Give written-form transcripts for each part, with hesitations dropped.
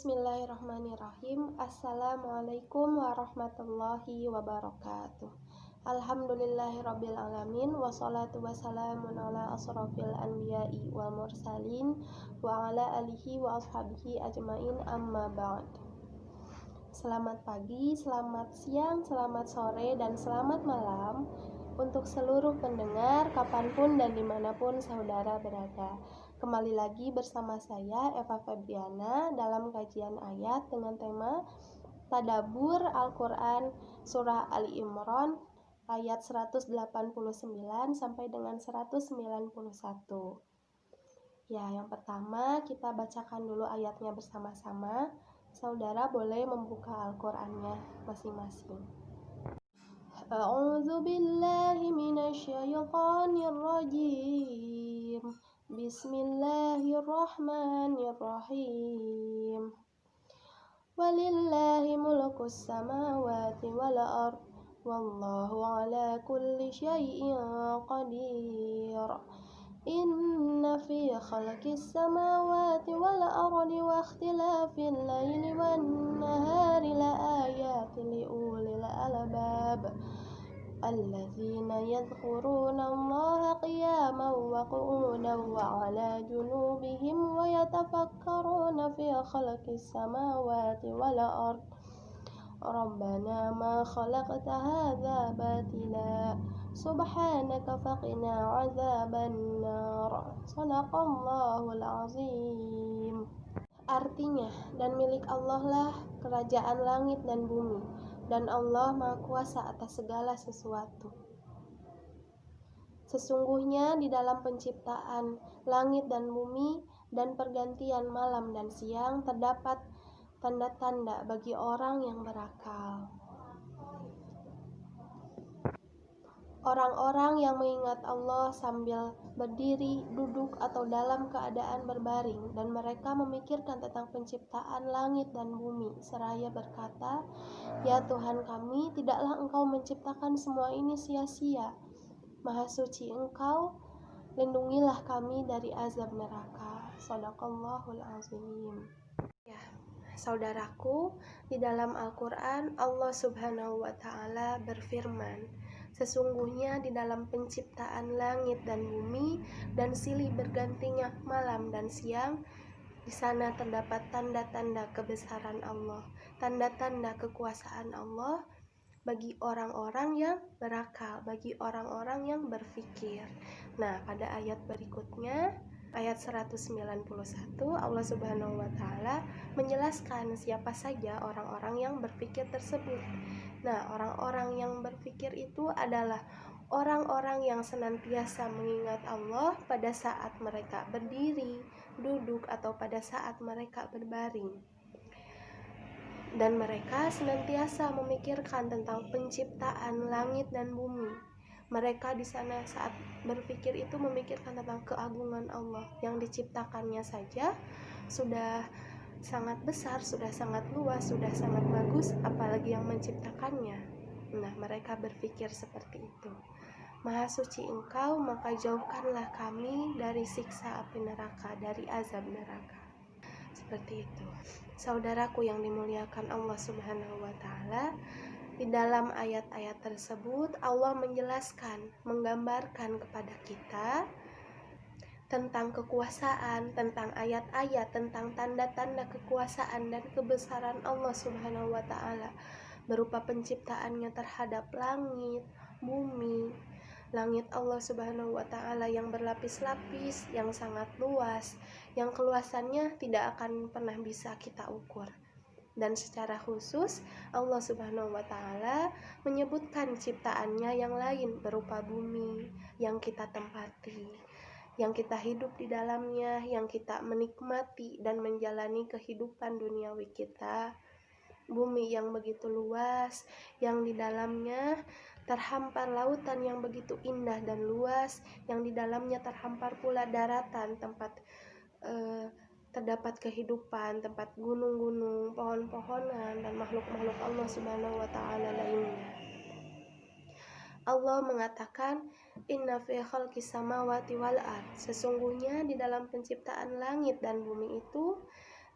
Bismillahirrahmanirrahim. Assalamualaikum warahmatullahi wabarakatuh. Alhamdulillahirabbil alamin wassalatu wassalamun ala asrofil anbiya'i wal mursalin wa ala alihi wa ashabihi ajmain amma ba'd. Selamat pagi, selamat siang, selamat sore, dan selamat malam untuk seluruh pendengar kapanpun dan dimanapun saudara berada. Kembali lagi bersama saya Eva Febriana dalam kajian ayat dengan tema Tadabbur Al-Quran Surah Ali Imran ayat 189 sampai dengan 191. Ya, yang pertama kita bacakan dulu ayatnya bersama-sama. Saudara boleh membuka Al-Qurannya masing-masing. A'udzu billahi minasyaitonir rajim. Bismillahirrahmanirrahim. Walillahi mulkus samawati wal ard wallahu ala kulli syai'in qadir. Inna fi khalqis samawati wal ardi wa ikhtilafil laili wan nahari la ayatin liulil albab alladzina yadhkuruna Allaha qiyaman wa qu'udan wa 'ala junubihim wa yatafakkaruna fi khalqis samawati wal ard Rabbana ma khalaqta hadza batila subhanaka faqina 'adzaban nar. Shadaqallahul azim. Artinya, dan milik Allah lah kerajaan langit dan bumi, dan Allah Maha Kuasa atas segala sesuatu. Sesungguhnya di dalam penciptaan langit dan bumi dan pergantian malam dan siang terdapat tanda-tanda bagi orang yang berakal. Orang-orang yang mengingat Allah sambil berdiri, duduk, atau dalam keadaan berbaring, dan mereka memikirkan tentang penciptaan langit dan bumi, seraya berkata, "Ya Tuhan kami, tidaklah Engkau menciptakan semua ini sia-sia. Maha suci Engkau, lindungilah kami dari azab neraka." Shadaqallahul azim. Ya, saudaraku, di dalam Al-Quran Allah Subhanahu wa Ta'ala berfirman, sesungguhnya di dalam penciptaan langit dan bumi dan silih bergantinya malam dan siang, di sana terdapat tanda-tanda kebesaran Allah, tanda-tanda kekuasaan Allah bagi orang-orang yang berakal, bagi orang-orang yang berfikir. Nah, pada ayat berikutnya, ayat 191, Allah Subhanahu wa Ta'ala menjelaskan siapa saja orang-orang yang berfikir tersebut. Nah, orang-orang yang berfikir itu adalah orang-orang yang senantiasa mengingat Allah pada saat mereka berdiri, duduk, atau pada saat mereka berbaring. Dan mereka senantiasa memikirkan tentang penciptaan langit dan bumi. Mereka di sana saat berpikir itu memikirkan tentang keagungan Allah yang diciptakannya saja sudah sangat besar, sudah sangat luas, sudah sangat bagus, apalagi yang menciptakannya. Nah, mereka berpikir seperti itu. Maha suci Engkau, maka jauhkanlah kami dari siksa api neraka, dari azab neraka. Seperti itu. Saudaraku yang dimuliakan Allah Subhanahu wa Ta'ala, di dalam ayat-ayat tersebut Allah menjelaskan, menggambarkan kepada kita tentang kekuasaan, tentang ayat-ayat, tentang tanda-tanda kekuasaan dan kebesaran Allah Subhanahu wa Ta'ala berupa penciptaannya terhadap langit, bumi. Langit Allah Subhanahu wa Ta'ala yang berlapis-lapis, yang sangat luas, yang keluasannya tidak akan pernah bisa kita ukur. Dan secara khusus Allah Subhanahu wa Ta'ala menyebutkan ciptaannya yang lain berupa bumi yang kita tempati, yang kita hidup di dalamnya, yang kita menikmati dan menjalani kehidupan duniawi kita. Bumi yang begitu luas, yang di dalamnya terhampar lautan yang begitu indah dan luas, yang di dalamnya terhampar pula daratan, tempat terdapat kehidupan, tempat gunung-gunung, pohon-pohonan, dan makhluk-makhluk Allah Subhanahu wa Ta'ala lainnya. Allah mengatakan, Inna fi khalqis samawati wal ard, sesungguhnya di dalam penciptaan langit dan bumi itu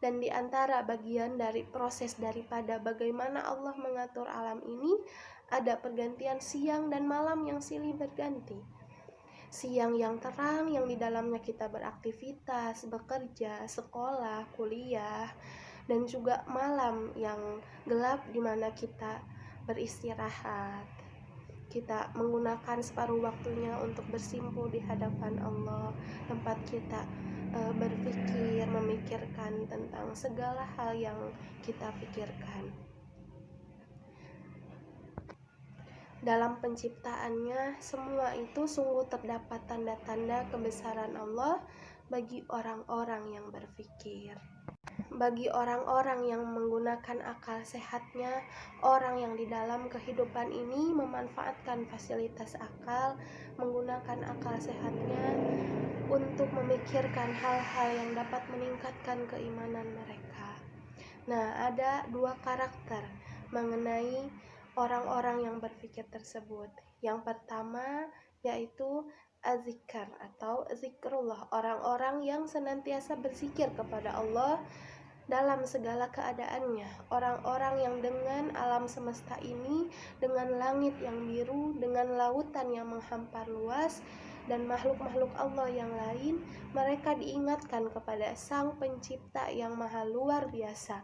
Dan di antara bagian dari proses daripada bagaimana Allah mengatur alam ini, ada pergantian siang dan malam yang silih berganti. Siang yang terang yang di dalamnya kita beraktivitas, bekerja, sekolah, kuliah, dan juga malam yang gelap di mana kita beristirahat. Kita menggunakan separuh waktunya untuk bersimpuh di hadapan Allah, tempat kita berpikir, memikirkan tentang segala hal yang kita pikirkan. Dalam penciptaannya, semua itu sungguh terdapat tanda-tanda kebesaran Allah bagi orang-orang yang berpikir. Bagi orang-orang yang menggunakan akal sehatnya, orang yang di dalam kehidupan ini memanfaatkan fasilitas akal, menggunakan akal sehatnya untuk memikirkan hal-hal yang dapat meningkatkan keimanan mereka. Nah, ada dua karakter mengenai orang-orang yang berpikir tersebut. Yang pertama yaitu azikar atau zikrullah, orang-orang yang senantiasa berzikir kepada Allah dalam segala keadaannya, orang-orang yang dengan alam semesta ini, dengan langit yang biru, dengan lautan yang menghampar luas, dan makhluk-makhluk Allah yang lain, mereka diingatkan kepada Sang Pencipta yang maha luar biasa.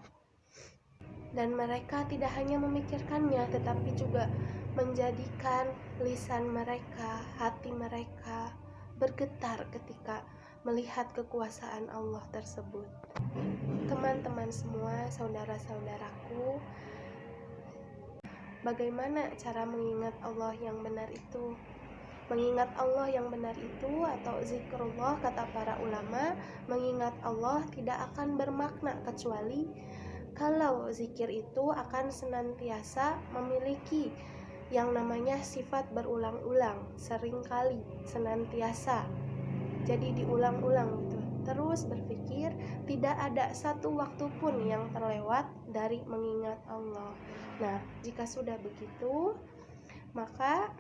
Dan mereka tidak hanya memikirkannya, tetapi juga menjadikan lisan mereka, hati mereka bergetar ketika melihat kekuasaan Allah tersebut. Teman-teman semua, saudara-saudaraku, bagaimana cara mengingat Allah yang benar itu? Mengingat Allah yang benar itu atau zikrullah, kata para ulama, mengingat Allah tidak akan bermakna kecuali kalau zikir itu akan senantiasa memiliki yang namanya sifat berulang-ulang, seringkali, senantiasa. Jadi diulang-ulang gitu. Terus berpikir, tidak ada satu waktu pun yang terlewat dari mengingat Allah. Nah, jika sudah begitu, maka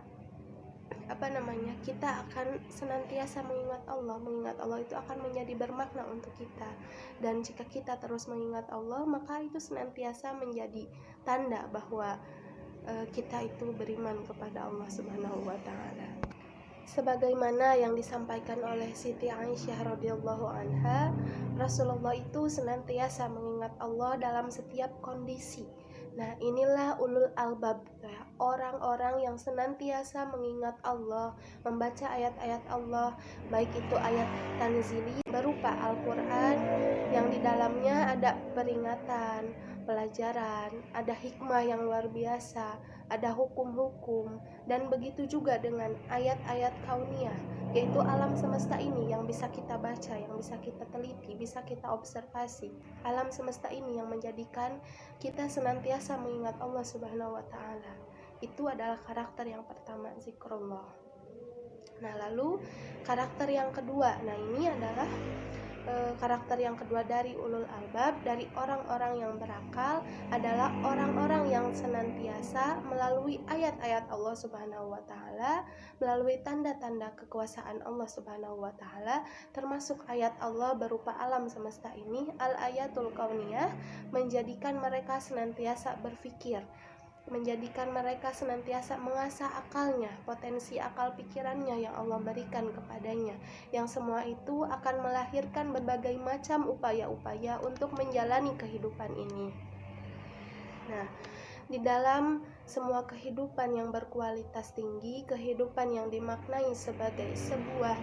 kita akan senantiasa mengingat Allah. Mengingat Allah itu akan menjadi bermakna untuk kita. Dan jika kita terus mengingat Allah, maka itu senantiasa menjadi tanda bahwa kita itu beriman kepada Allah Subhanahu wa taala. Sebagaimana yang disampaikan oleh Siti Aisyah radhiyallahu anha, Rasulullah itu senantiasa mengingat Allah dalam setiap kondisi. Nah, inilah ulul albab, orang-orang yang senantiasa mengingat Allah, membaca ayat-ayat Allah, baik itu ayat tanzili berupa Al-Quran yang di dalamnya ada peringatan, pelajaran, ada hikmah yang luar biasa, ada hukum-hukum, dan begitu juga dengan ayat-ayat kauniyah, yaitu alam semesta ini yang bisa kita baca, yang bisa kita teliti, bisa kita observasi. Alam semesta ini yang menjadikan kita senantiasa mengingat Allah Subhanahu wa taala. Itu adalah karakter yang pertama, zikrullah. Nah, lalu karakter yang kedua, ini adalah karakter yang kedua dari ulul albab, dari orang-orang yang berakal, adalah orang-orang yang senantiasa melalui ayat-ayat Allah Subhanahu wa taala, melalui tanda-tanda kekuasaan Allah Subhanahu wa taala, termasuk ayat Allah berupa alam semesta ini, al-ayatul kauniyah, menjadikan mereka senantiasa berpikir, menjadikan mereka senantiasa mengasah akalnya, potensi akal pikirannya yang Allah berikan kepadanya, yang semua itu akan melahirkan berbagai macam upaya-upaya untuk menjalani kehidupan ini. Nah, di dalam semua kehidupan yang berkualitas tinggi, kehidupan yang dimaknai sebagai sebuah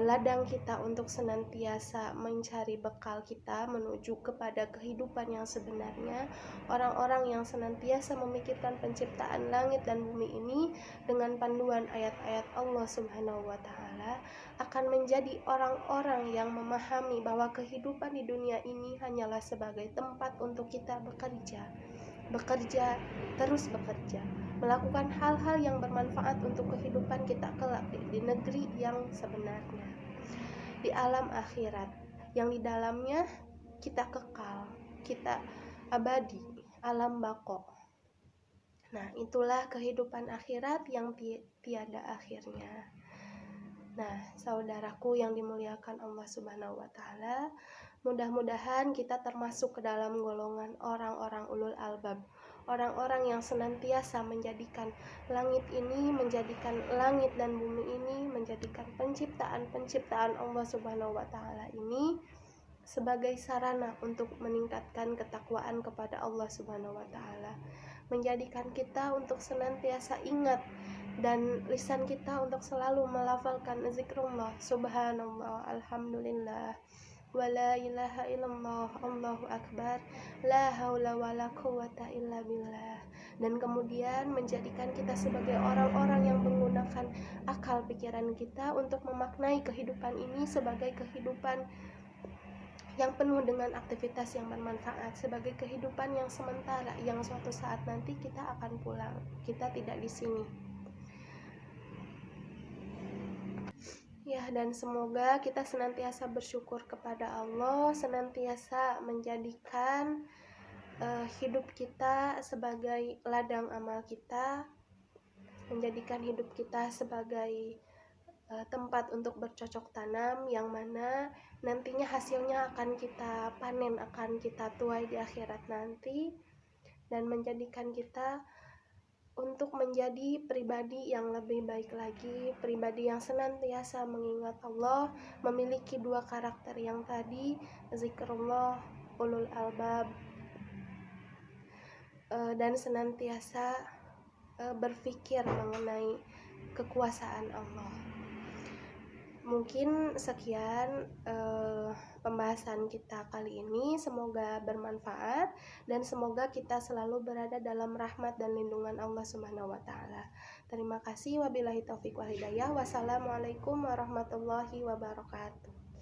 ladang kita untuk senantiasa mencari bekal kita menuju kepada kehidupan yang sebenarnya, orang-orang yang senantiasa memikirkan penciptaan langit dan bumi ini dengan panduan ayat-ayat Allah Subhanahu wa taala akan menjadi orang-orang yang memahami bahwa kehidupan di dunia ini hanyalah sebagai tempat untuk kita bekerja, terus bekerja, melakukan hal-hal yang bermanfaat untuk kehidupan kita kelak di negeri yang sebenarnya, di alam akhirat yang di dalamnya kita kekal, kita abadi, alam baqo. Nah, itulah kehidupan akhirat yang tiada akhirnya. Nah, saudaraku yang dimuliakan Allah Subhanahu wa taala, Mudah-mudahan kita termasuk ke dalam golongan orang-orang ulul albab, orang-orang yang senantiasa menjadikan langit ini, menjadikan langit dan bumi ini, menjadikan penciptaan-penciptaan Allah Subhanahu wa taala ini sebagai sarana untuk meningkatkan ketakwaan kepada Allah Subhanahu wa taala. Menjadikan kita untuk senantiasa ingat dan lisan kita untuk selalu melafalkan zikrullah, subhanallah, alhamdulillah, wala ilaha illallah, Allahu akbar, la haula wala quwata illa billah. Dan kemudian menjadikan kita sebagai orang-orang yang menggunakan akal pikiran kita untuk memaknai kehidupan ini sebagai kehidupan yang penuh dengan aktivitas yang bermanfaat, sebagai kehidupan yang sementara, yang suatu saat nanti kita akan pulang, kita tidak di sini. Ya, dan semoga kita senantiasa bersyukur kepada Allah, senantiasa menjadikan hidup kita sebagai ladang amal kita, menjadikan hidup kita sebagai tempat untuk bercocok tanam, yang mana nantinya hasilnya akan kita panen, akan kita tuai di akhirat nanti, dan menjadikan kita untuk menjadi pribadi yang lebih baik lagi, pribadi yang senantiasa mengingat Allah, memiliki dua karakter yang tadi, zikrullah, ulul albab, dan senantiasa berpikir mengenai kekuasaan Allah. Mungkin sekian pembahasan kita kali ini, semoga bermanfaat dan semoga kita selalu berada dalam rahmat dan lindungan Allah Subhanahu wa taala. Terima kasih, wabillahi taufik wal hidayah. Wassalamualaikum warahmatullahi wabarakatuh.